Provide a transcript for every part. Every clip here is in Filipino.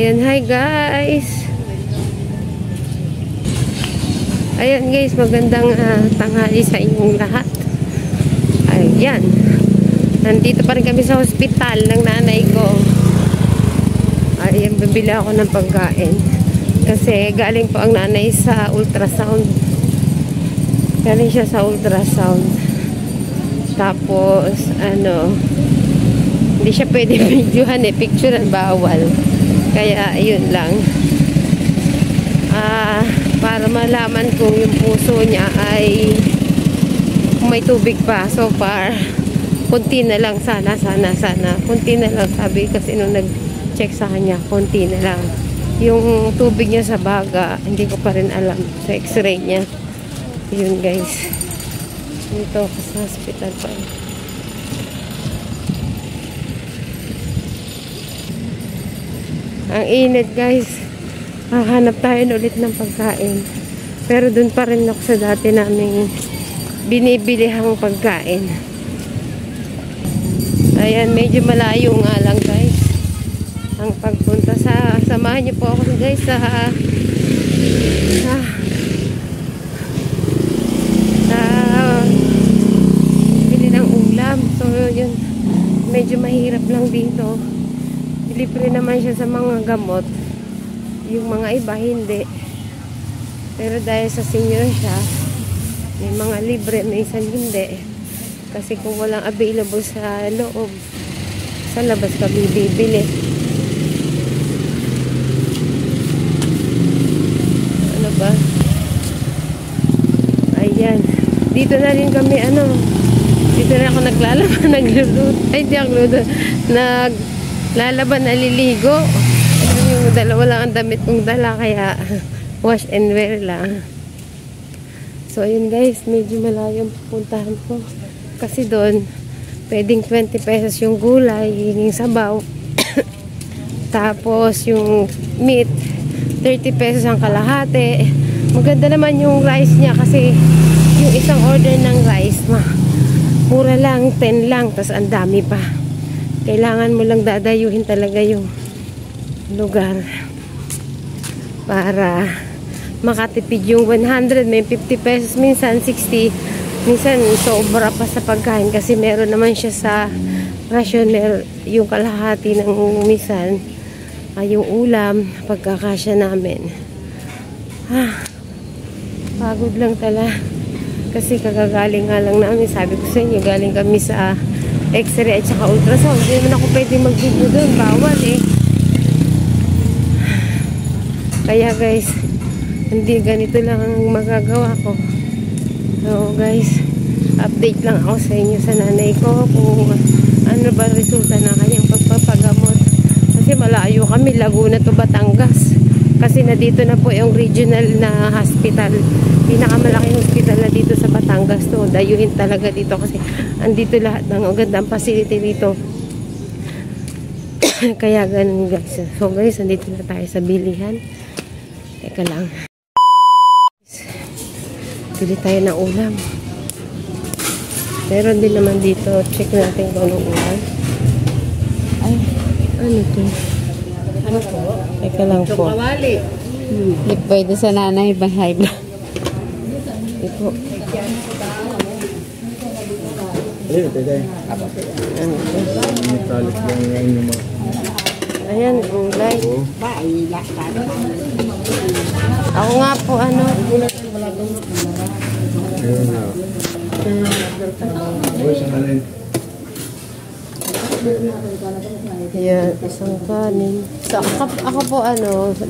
Ayan, hi guys. Ayan guys, magandang tanghali sa inyong lahat. Ayan. Nandito pa rin kami sa hospital ng nanay ko. Ayan, bibili ako ng pagkain. Kasi galing po ang nanay sa ultrasound. Galing siya sa ultrasound. Tapos, hindi siya pwede videohan picturean bawal. Kaya, ayun lang. Para malaman kung yung puso niya ay may tubig pa. So far, kunti na lang. Sana. Kunti na lang. Sabi kasi nung nag-check sa kanya, kunti na lang. Yung tubig niya sa baga, hindi ko pa rin alam. Sa x-ray niya. Yun guys. Dito ako sa hospital pa. Ang init guys. Hanap tayo ulit ng pagkain. Pero dun pa rin ako sa dati naming binibilihang pagkain. Ayan, medyo malayo nga lang guys ang pagpunta sa, samahan niyo po ako guys sa bili ng ulam. So yun, medyo mahirap lang dito. Libre naman siya sa mga gamot. Yung mga iba hindi. Pero dahil sa senior siya, may mga libre, may isang hindi. Kasi kung walang available sa loob, sa labas ka bibili. Ano ba? Ayan. Dito na rin kami, dito na ako naglalaban, nagluluto. Ay, di ako luto. Naglalaban, naliligo. Yung dalawa lang ang damit kong dala, kaya wash and wear lang. So, ayun guys, medyo malayo ang pupuntahan ko. Kasi doon, pwedeng 20 pesos yung gulay, yung sabaw. Tapos, yung meat, 30 pesos ang kalahati. Maganda naman yung rice niya kasi yung isang order ng rice, mura lang, 10 lang, tas ang dami pa. Kailangan mo lang dadayuhin talaga yung lugar para makatipid yung 100, may 50 pesos, minsan 60, minsan sobra pa sa pagkain kasi meron naman siya sa rasyon, yung kalahati ng minsan yung ulam, pagkakasya namin. Pagod lang tala kasi kagagaling nga lang namin, sabi ko sa inyo, galing kami sa x-ray at saka ultrasound. Hindi naman ako pwede mag-video doon, bawal kaya guys, hindi ganito lang ang magagawa ko. So guys, update lang ako sa inyo sa nanay ko kung ano ba resulta ng kanyang pagpapagamot. Kasi malayo kami, Laguna to Batangas. Kasi na dito na po yung regional na hospital. Pinakamalaking hospital na dito sa Batangas to. Dayuhin talaga dito kasi andito lahat ng gandang facility dito. Kaya ganun guys. So guys, andito na tayo sa bilihan. Teka lang. Pili tayo ng ulam. Meron din naman dito. Check natin kung anong ulam. Ay, ano to? Ano po? Teka lang po. Hindi pwede sa nanay. Bahay ba? Ito. Ayan, gulay. Ako nga po, Ayan, isang kanin. So, ako po,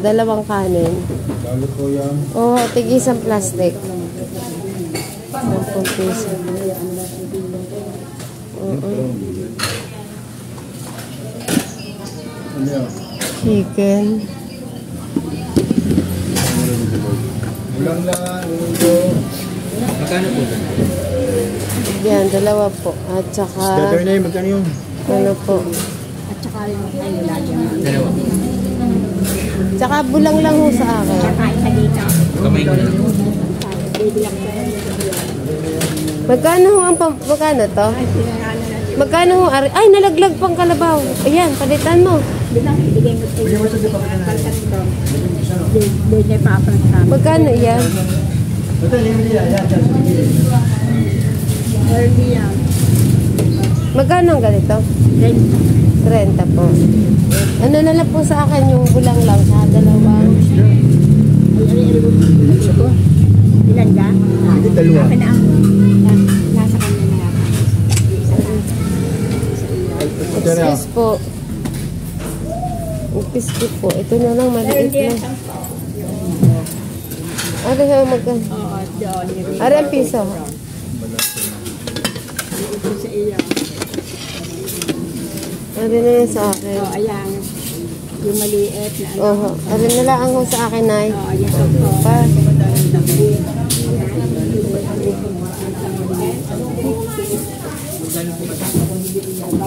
dalawang kanin. Oo, tig isang plastic. 10 piso. Chicken. Ulang lang, magkano po? Yan, dalawa po. At saka... magkano yun? Ano po? At saka yung Dalawa. Tsaka bulang lang ho sa akin. Tsaka isa dito. Kamay ko na lang. Bibilang ko. Magkano ho magkano to? Magkano ho? Ay, nalaglag pang kalabaw. Ayan, palitan mo. Bilang, ibigay mo Bigyan mo sa di pa ka na. Doon niya papalang sa amin. Magkano yan? Ito, hindi yan. Yan, yan. Early yan. Magkano ang ganito? Then, 30 po. Ano na lang po sa akin yung bulang lang sa dalawang. ilan ka? Dalawa. Akin na ang nasa kanya na yata. Excuse po. Excuse po. Ito na lang maliit na. Ano siya magkano? Oo, doon. Ari ang piso. Ito sa iyo. Ari na yan sa akin. Oo, ayan. Yung maliit na ano. Oho. Ari na lang ang sa akin ay. Oo, ayan. Oo. Pa.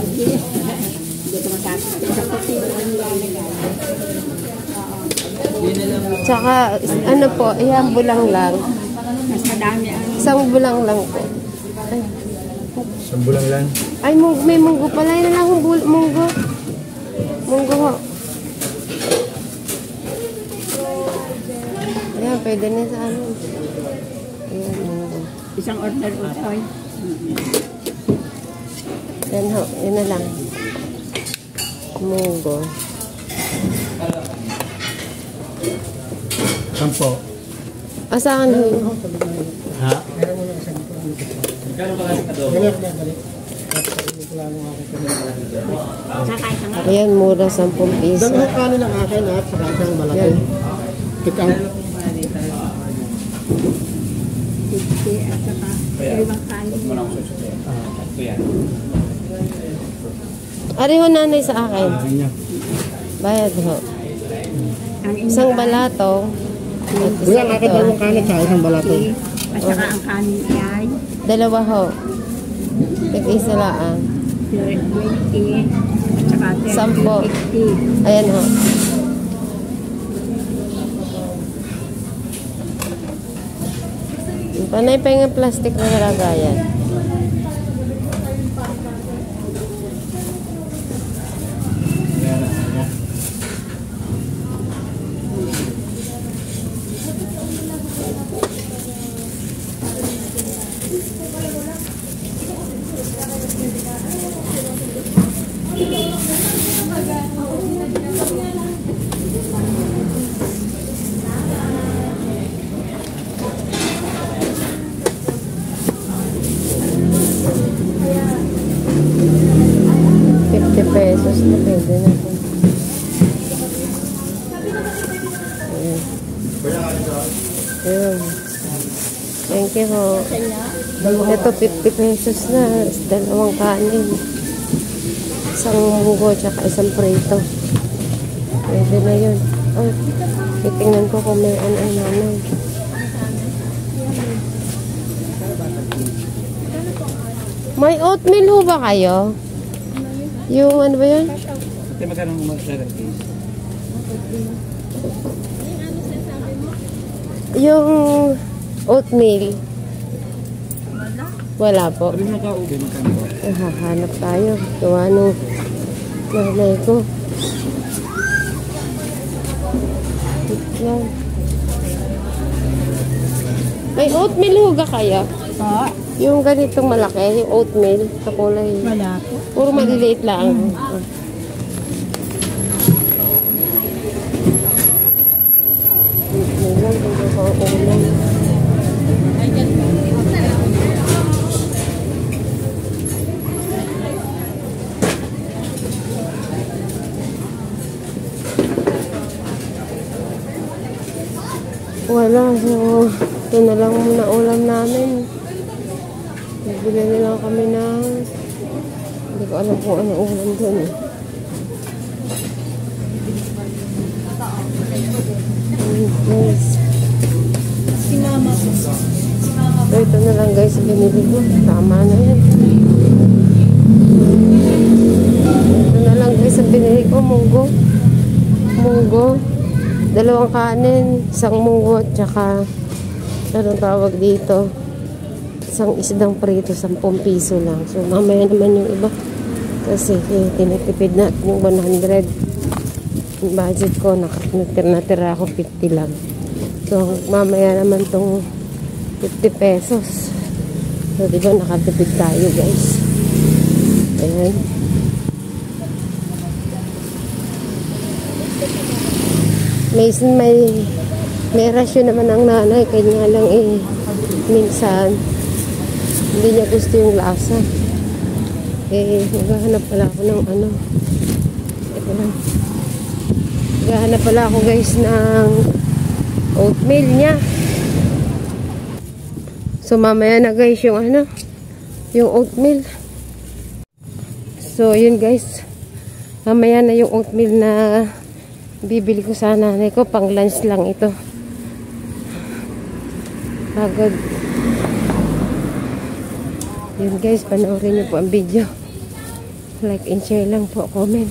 Hindi ko masasabi. Sa puti ko ang nilalagay. Tsaka ano po, ayan bulang lang. Mas madami ang Isang bulang lang po. Ay, Sambulang lang. ay may munggo pala. Yan na lang ang munggo. Munggo ho. Ayan, pwede na sa ano. Ayan, munggo. isang order utoy. Yan ho, yun na lang. Munggo. Sampo. Asahan ho. Ha? Kakain ka nga. Ayan, mura 10 piso. Dami kanin ang akin at saka isang malaki. Yan. Tikang 50 at saka limang kanin. Ari ho nanay sa akin. Kanya. Bayad ho. Ang Isang balatong. At Kuya, isang akin ito. dalawang kanin sa isang balato. At saka ang kanin ay Dalawa ho. Tig-isa lang. 20 at saka 30, Sampo. 50. Ayan ho. Panay pa yung plastic na nalagayan. Pesos na pwede na po. Ayan. Ayan. Thank you po. Ito 50 pesos na. Dalawang kanin. Isang munggo tsaka isang prito. Pwede na yun. Oh, titingnan ko kung may ano. May oatmeal ho ba kayo? Yung ano ba yun? Ito magkano ang mag-letter case? Yung oatmeal. Wala po. Sabi mo ka, ube, magkano po? Hahanap tayo. Gawa nung nanay ko. Yan. May oatmeal huga kaya? Po, Yung ganitong malaki, yung oatmeal sa kulay. wala po. Puro maliliit lang. Oatmeal lang, kung ako ulam. Wala, so ito na lang muna ulam namin. Bibili na lang kami ng hindi ko alam kung ano ulam doon eh. Guys. So ito na lang guys binili ko. Tama na yan. Ito na lang guys ang binili ko. Munggo. Dalawang kanin. Isang munggo at saka anong tawag dito? Isang isdang prito, 10 piso lang. So, mamaya naman yung iba. Kasi, tinitipid natin yung 100. Yung budget ko, natira ako 50 lang. So, mamaya naman tong 50 pesos. So, diba nakatipid tayo, guys. Ayan. May rasyon naman ang nanay, kanya lang minsan hindi niya gusto yung lasa. Naghahanap pala ako ng ano. Ito lang. Naghahanap pala ako, guys, ng oatmeal niya. So, mamaya na, guys, yung ano, yung oatmeal. So, yun, guys. Mamaya na yung oatmeal na bibili ko sa nanay ko. Pang lunch lang ito. Pagod. Yun, guys, panoorin niyo po ang video. Like and share lang po, comment.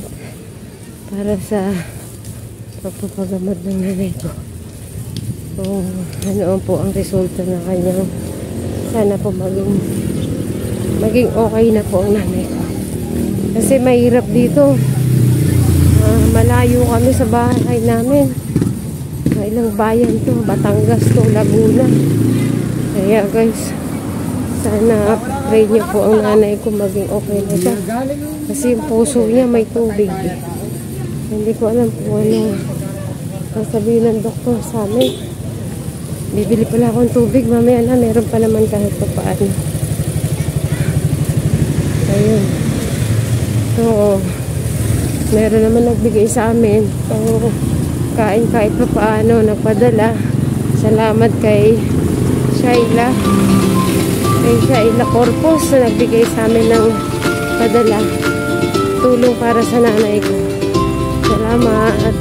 Para sa pagpapagamot ng nanay ko. Kung ano po ang resulta ng kanyang, sana po maging okay na po ang nanay ko. Kasi mahirap dito. Malayo kami sa bahay namin. Ilang bayan to, Batangas to, Laguna. Kaya, guys, sana pray niyo po ang nanay ko maging okay na siya. Kasi yung puso niya may tubig. Hindi ko alam kung ano sasabihin ng doktor sa amin. Bibili pala akong tubig. Mamaya na, meron pa naman kahit pa paano. Ayun. So, meron naman nagbigay sa amin. So, kain kahit pa paano, nagpadala. Salamat kay Shaila. Kay Shaila Corpus na nagbigay sa amin ng padala. Tulong para sa nanay ko. Salamat.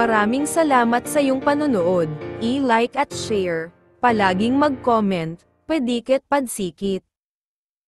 Maraming salamat sa iyong panonood. I-like at share. Palaging mag-comment. Pedikit padsikit.